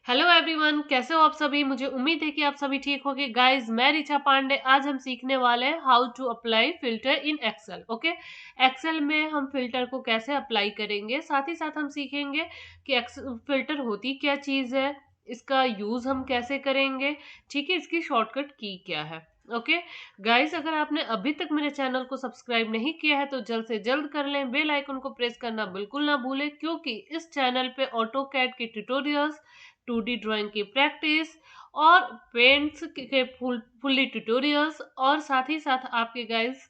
Hello everyone, कैसे हो आप सभी। मुझे उम्मीद है कि आप सभी ठीक होंगे। गाइस, मैं रिचा पांडे। आज हम सीखने वाले हैं how to apply filter in Excel. Okay, Excel में हम फिल्टर को कैसे अप्लाई करेंगे, साथ ही साथ हम सीखेंगे कि फिल्टर होती क्या चीज़ है, इसका यूज़ हम कैसे करेंगे, ठीक है, इसकी शॉर्टकट की क्या है। ओके गाइस, अगर आपने अभी तक मेरे चैनल को सब्सक्राइब नहीं किया है तो जल्द से जल्द कर लें। बेल आइकन को प्रेस करना बिल्कुल ना भूलें, क्योंकि इस चैनल पे ऑटो कैड के ट्यूटोरियल्स, 2D ड्राइंग की प्रैक्टिस और पेंट्स के फुल्ली ट्यूटोरियल्स और साथ ही साथ आपके गाइस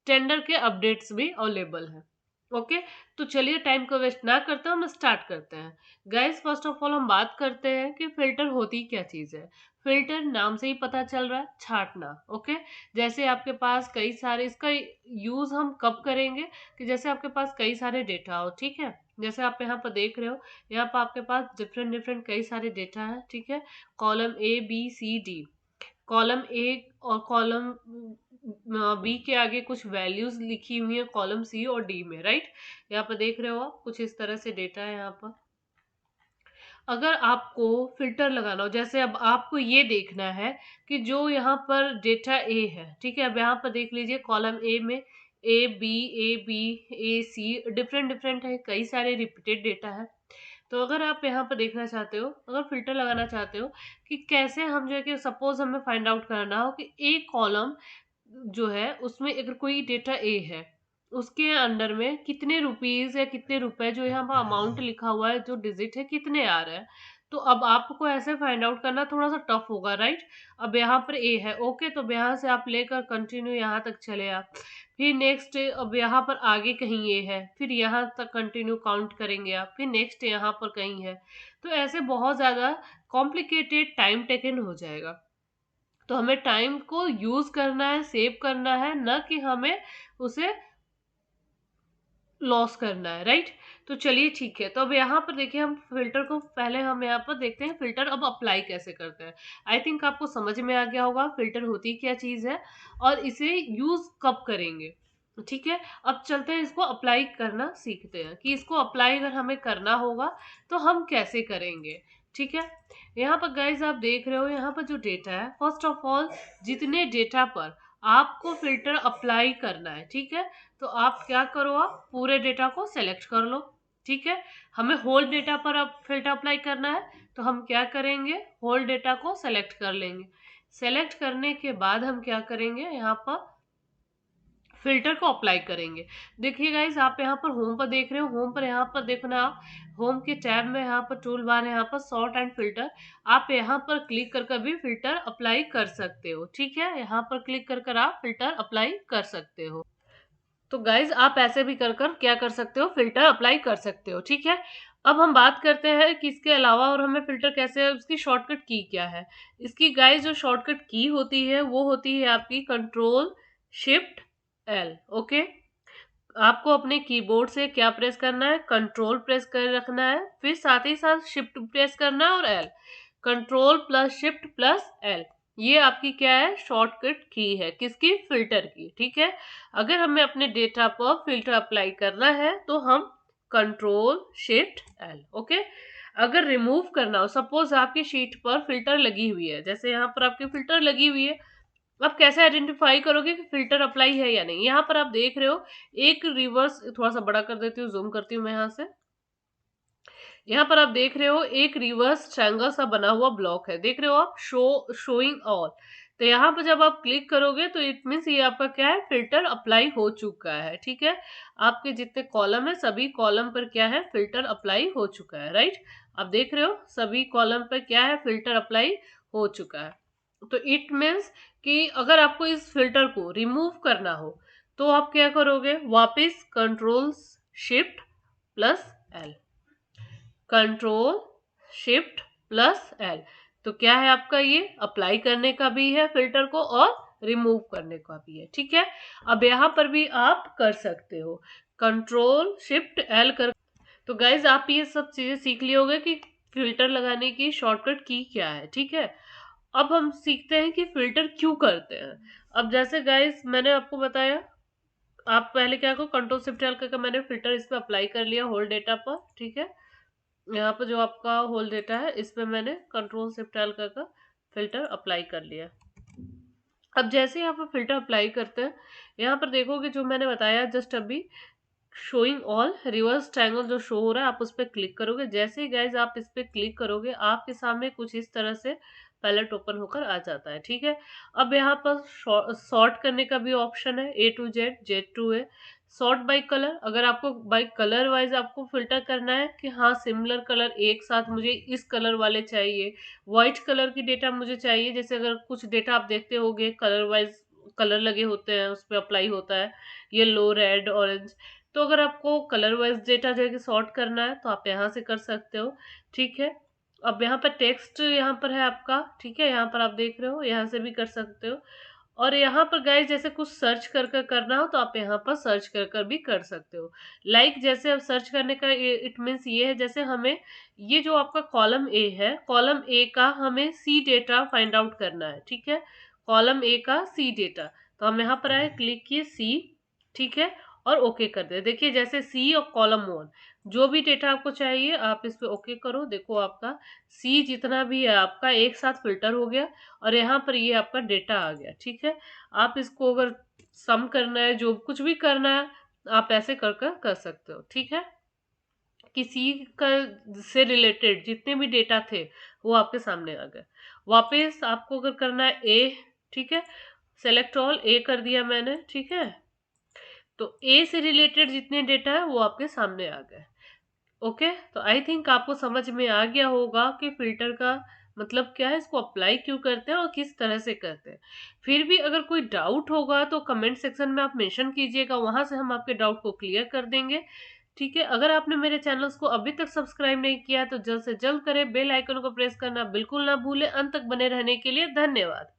टेंडर के अपडेट्स भी अवेलेबल हैं। ओके, तो चलिए टाइम को वेस्ट ना करते हम स्टार्ट करते हैं। गाइस, फर्स्ट ऑफ ऑल हम बात करते हैं कि फिल्टर होती क्या चीज़ है। फिल्टर नाम से ही पता चल रहा है, छांटना। ओके, जैसे आपके पास कई सारे, इसका यूज़ हम कब करेंगे कि जैसे आपके पास कई सारे डेटा हो, ठीक है। जैसे आप यहाँ पर देख रहे हो, यहाँ पर आपके पास डिफरेंट डिफरेंट कई सारे डेटा है, ठीक है। Column A B C D, column A और कॉलम बी के आगे कुछ वैल्यूज लिखी हुई है कॉलम सी और डी में, राइट। यहाँ पर देख रहे हो आप, कुछ इस तरह से डेटा है यहाँ पर। अगर आपको फिल्टर लगाना हो, जैसे अब आपको ये देखना है कि जो यहाँ पर डेटा ए है, ठीक है। अब यहाँ पर देख लीजिए, कॉलम ए में A B A C different different है, कई सारे रिपीटेड डेटा है। तो अगर आप यहाँ पर देखना चाहते हो, अगर फिल्टर लगाना चाहते हो कि कैसे हम जो है कि सपोज हमें फाइंड आउट करना हो कि एक कॉलम जो है उसमें अगर कोई डेटा ए है, उसके अंडर में कितने रुपीज या कितने रुपए, जो यहाँ पर अमाउंट लिखा हुआ है, जो डिजिट है, कितने आ रहे हैं। तो अब आपको ऐसे फाइंड आउट करना थोड़ा सा टफ होगा, राइट। अब यहाँ पर ए है, ओके, तो अब यहाँ से आप लेकर कंटिन्यू यहाँ तक चले आप, फिर नेक्स्ट अब यहाँ पर आगे कहीं ए है, फिर यहाँ तक कंटिन्यू काउंट करेंगे आप, फिर नेक्स्ट यहाँ पर कहीं है। तो ऐसे बहुत ज़्यादा कॉम्प्लिकेटेड, टाइम टेकन हो जाएगा। तो हमें टाइम को यूज करना है, सेव करना है, न कि हमें उसे लॉस करना है, राइट। तो चलिए ठीक है, तो अब यहाँ पर देखिए, हम फिल्टर को पहले हम यहाँ पर देखते हैं फिल्टर अब अप्लाई कैसे करते हैं। आई थिंक आपको समझ में आ गया होगा फिल्टर होती क्या चीज़ है और इसे यूज कब करेंगे, ठीक है। अब चलते हैं, इसको अप्लाई करना सीखते हैं कि इसको अप्लाई अगर हमें करना होगा तो हम कैसे करेंगे, ठीक है। यहाँ पर गाइज आप देख रहे हो, यहाँ पर जो डेटा है, फर्स्ट ऑफ ऑल जितने डेटा पर आपको फिल्टर अप्लाई करना है, ठीक है, तो आप क्या करो, आप पूरे डेटा को सेलेक्ट कर लो, ठीक है। हमें होल डेटा पर अब फिल्टर अप्लाई करना है, तो हम क्या करेंगे, होल डेटा को सेलेक्ट कर लेंगे। सेलेक्ट करने के बाद हम क्या करेंगे, यहाँ पर फिल्टर को अप्लाई करेंगे। देखिए गाइज, आप यहाँ पर होम पर देख रहे हो, होम पर यहाँ पर देखना आप, होम के टैब में यहाँ पर टूल बार है, यहाँ पर सॉर्ट एंड फिल्टर, आप यहाँ पर क्लिक कर भी फिल्टर अप्लाई कर सकते हो, ठीक है। यहाँ पर क्लिक कर आप फिल्टर अप्लाई कर सकते हो। तो गाइज, आप ऐसे भी कर क्या कर सकते हो, फिल्टर अप्लाई कर सकते हो, ठीक है। अब हम बात करते हैं कि इसके अलावा और हमें फिल्टर कैसे, उसकी शॉर्टकट की क्या है। इसकी गाइज जो शॉर्टकट की होती है वो होती है आपकी कंट्रोल शिफ्ट एल। ओके, आपको अपने कीबोर्ड से क्या प्रेस करना है, कंट्रोल प्रेस कर रखना है, फिर साथ ही साथ शिफ्ट प्रेस करना है और L, control plus shift plus L. ये आपकी क्या है, शॉर्टकट की है, किसकी, फिल्टर की, ठीक है। अगर हमें अपने डेटा पर फिल्टर अप्लाई करना है तो हम कंट्रोल शिफ्ट एल। ओके, अगर रिमूव करना हो, सपोज आपकी शीट पर फिल्टर लगी हुई है, जैसे यहाँ पर आपकी फिल्टर लगी हुई है, आप कैसे आइडेंटिफाई करोगे कि फिल्टर अप्लाई है या नहीं। यहाँ पर आप देख रहे हो, एक रिवर्स, थोड़ा सा बड़ा कर देती हूँ, जूम करती हूँ मैं यहाँ से। यहाँ पर आप देख रहे हो एक रिवर्स ट्रायंगल सा बना हुआ ब्लॉक है, देख रहे हो आप, शोइंग ऑल। तो यहाँ पर जब आप क्लिक करोगे तो इट मीन्स ये आपका क्या है, फिल्टर अप्लाई हो चुका है, ठीक है। आपके जितने कॉलम है, सभी कॉलम पर क्या है, फिल्टर अप्लाई हो चुका है, राइट। आप देख रहे हो सभी कॉलम पर क्या है, फिल्टर अप्लाई हो चुका है। तो इट मीन्स कि अगर आपको इस फिल्टर को रिमूव करना हो तो आप क्या करोगे, वापस control shift plus L, control shift plus L. तो क्या है आपका, ये अप्लाई करने का भी है फिल्टर को और रिमूव करने का भी है, ठीक है। अब यहाँ पर भी आप कर सकते हो कंट्रोल शिफ्ट एल कर। तो गाइज, आप ये सब चीजें सीख लिए होगे कि फिल्टर लगाने की शॉर्टकट की क्या है, ठीक है। अब हम सीखते हैं कि फिल्टर क्यों करते हैं। अब जैसे गाइज मैंने आपको बताया, आप पहले क्या करो, कंट्रोल शिफ्ट एल करके मैंने फिल्टर इस पर अप्लाई कर लिया होल डेटा पर, ठीक है। यहाँ पर जो आपका होल डेटा है इस पे मैंने कंट्रोल शिफ्ट एल कर फिल्टर अप्लाई कर लिया। अब जैसे ही आप फिल्टर अप्लाई करते हैं, यहाँ पर देखोगे जो मैंने बताया जस्ट अभी, शोइंग ऑल रिवर्स ट्रायंगल जो शो हो रहा है, आप उस पर क्लिक करोगे। जैसे ही गाइज आप इस पे क्लिक करोगे, आपके सामने कुछ इस तरह से पैलेट ओपन होकर आ जाता है। ठीक है, अब यहाँ पर सॉर्ट करने का भी ऑप्शन है, A to Z, Z to A. Sort by colour, अगर आपको बाय कलर वाइज आपको फिल्टर करना है कि हाँ सिमिलर कलर एक साथ मुझे इस कलर वाले चाहिए, व्हाइट कलर की डेटा मुझे चाहिए, जैसे अगर कुछ डेटा आप देखते होगे कलर वाइज कलर लगे होते हैं उस पर अप्लाई होता है, येलो, रेड, ऑरेंज। तो अगर आपको कलर वाइज डेटा जो है कि सॉर्ट करना है तो आप यहाँ से कर सकते हो। ठीक है, अब यहाँ पर टेक्स्ट यहाँ पर है आपका, ठीक है, यहाँ पर आप देख रहे हो, यहाँ से भी कर सकते हो। और यहाँ पर गाइस जैसे कुछ सर्च कर कर करना हो तो आप यहाँ पर सर्च कर कर भी कर सकते हो। लाइक जैसे अब सर्च करने का इट मीन्स ये है, जैसे हमें ये जो आपका कॉलम ए है, कॉलम ए का हमें सी डेटा फाइंड आउट करना है। ठीक है, कॉलम ए का सी डेटा, तो हम यहाँ पर आए, क्लिक किए सी, ठीक है, और ओके कर दे। देखिए जैसे सी और कॉलम वन, जो भी डेटा आपको चाहिए आप इस पे ओके करो, देखो आपका सी जितना भी है आपका एक साथ फिल्टर हो गया और यहाँ पर ये आपका डेटा आ गया। ठीक है, आप इसको अगर सम करना है, जो कुछ भी करना है, आप ऐसे कर सकते हो। ठीक है, किसी का से रिलेटेड जितने भी डेटा थे वो आपके सामने आ गए। वापस आपको अगर करना है ए, ठीक है, सेलेक्ट ऑल, ए कर दिया मैंने। ठीक है, तो ए से रिलेटेड जितने डेटा है वो आपके सामने आ गए। ओके, तो आई थिंक आपको समझ में आ गया होगा कि फिल्टर का मतलब क्या है, इसको अप्लाई क्यों करते हैं और किस तरह से करते हैं। फिर भी अगर कोई डाउट होगा तो कमेंट सेक्शन में आप मेंशन कीजिएगा, वहां से हम आपके डाउट को क्लियर कर देंगे। ठीक है, अगर आपने मेरे चैनल्स को अभी तक सब्सक्राइब नहीं किया तो जल्द से जल्द करें, बेल आइकन को प्रेस करना बिल्कुल ना भूलें। अंत तक बने रहने के लिए धन्यवाद।